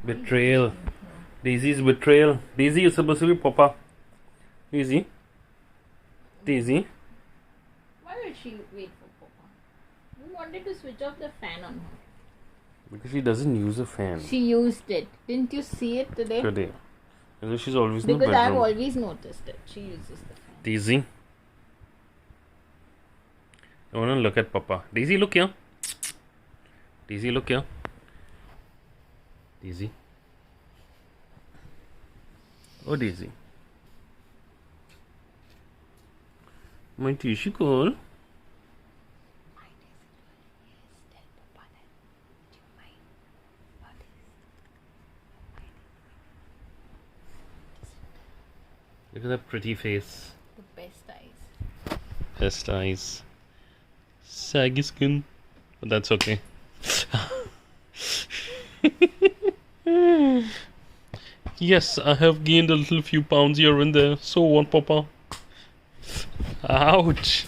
Betrayal. Daisy's betrayal. Daisy is supposed to be Papa. Daisy. Daisy. Why did she wait for Papa? We wanted to switch off the fan on her. Because she doesn't use a fan. She used it. Didn't you see it today? Today. And she's always in the Because bedroom. I've always noticed it. She uses the fan. Daisy. I want to look at Papa. Daisy, look here. Daisy, look here. Daisy. Oh, Daisy. My tissue girl. Look at that pretty face. The best eyes. Best eyes. Saggy skin. But that's okay. Yes, I have gained a little few pounds here and there. So what, Papa? Ouch.